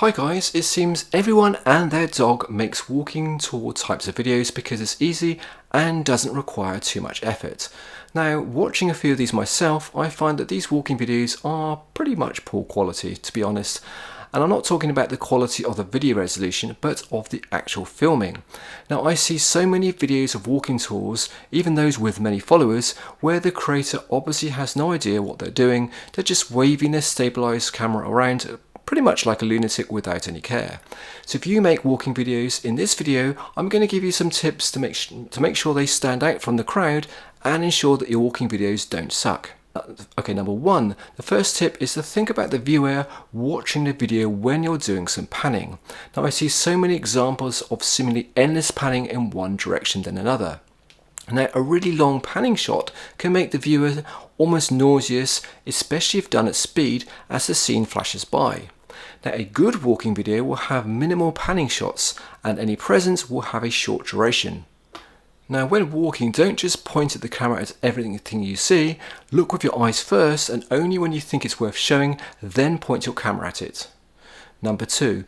Hi guys, it seems everyone and their dog makes walking tour types of videos because it's easy and doesn't require too much effort. Now, watching a few of these myself, I find that these walking videos are pretty much poor quality, to be honest. And I'm not talking about the quality of the video resolution, but of the actual filming. Now, I see so many videos of walking tours, even those with many followers, where the creator obviously has no idea what they're doing. They're just waving their stabilized camera around pretty much like a lunatic without any care. So if you make walking videos, in this video I'm going to give you some tips to make sure they stand out from the crowd and ensure that your walking videos don't suck. Okay, number one, the first tip is to think about the viewer watching the video when you're doing some panning. Now I see so many examples of seemingly endless panning in one direction than another. Now, a really long panning shot can make the viewer almost nauseous, especially if done at speed as the scene flashes by. Now, a good walking video will have minimal panning shots and any presence will have a short duration. Now, when walking, don't just point at the camera at everything you see. Look with your eyes first, and only when you think it's worth showing, then point your camera at it. Number two,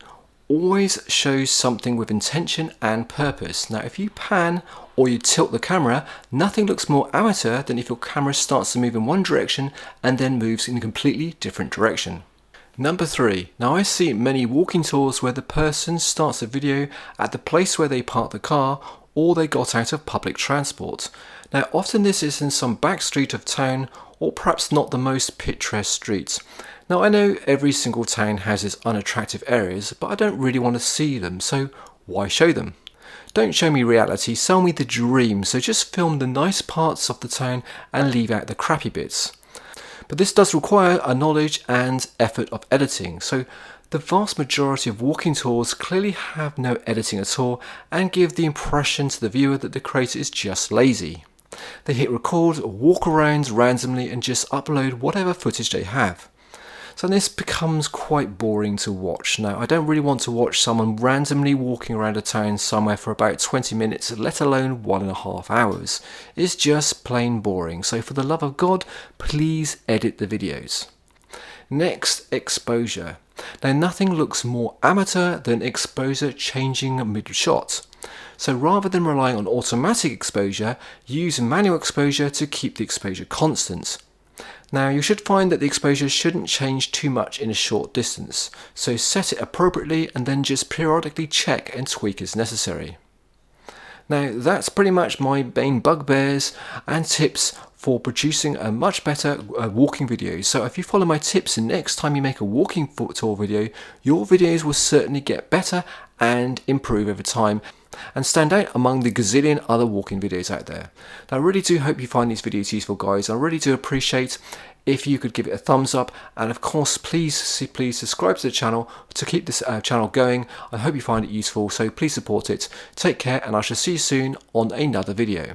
always show something with intention and purpose. Now, if you pan or you tilt the camera, nothing looks more amateur than if your camera starts to move in one direction and then moves in a completely different direction. Number three, now I see many walking tours where the person starts a video at the place where they parked the car or they got out of public transport. Now, often this is in some back street of town or perhaps not the most picturesque streets. Now, I know every single town has its unattractive areas, but I don't really want to see them, so why show them? Don't show me reality, sell me the dream, so just film the nice parts of the town and leave out the crappy bits. But this does require a knowledge and effort of editing, so the vast majority of walking tours clearly have no editing at all and give the impression to the viewer that the creator is just lazy. They hit record, walk around randomly and just upload whatever footage they have. So this becomes quite boring to watch. Now, I don't really want to watch someone randomly walking around a town somewhere for about 20 minutes, let alone 1.5 hours. It's just plain boring. So for the love of God, please edit the videos. Next, exposure. Now, nothing looks more amateur than exposure changing mid-shot. So rather than relying on automatic exposure, use manual exposure to keep the exposure constant. Now, you should find that the exposure shouldn't change too much in a short distance, so set it appropriately and then just periodically check and tweak as necessary. Now, that's pretty much my main bugbears and tips for producing a much better walking video. So if you follow my tips, and next time you make a walking tour video, your videos will certainly get better and improve over time and stand out among the gazillion other walking videos out there. Now, I really do hope you find these videos useful, guys. I really do appreciate if you could give it a thumbs up, and of course please subscribe to the channel to keep this channel going. I hope you find it useful, so please support it. Take care, and I shall see you soon on another video.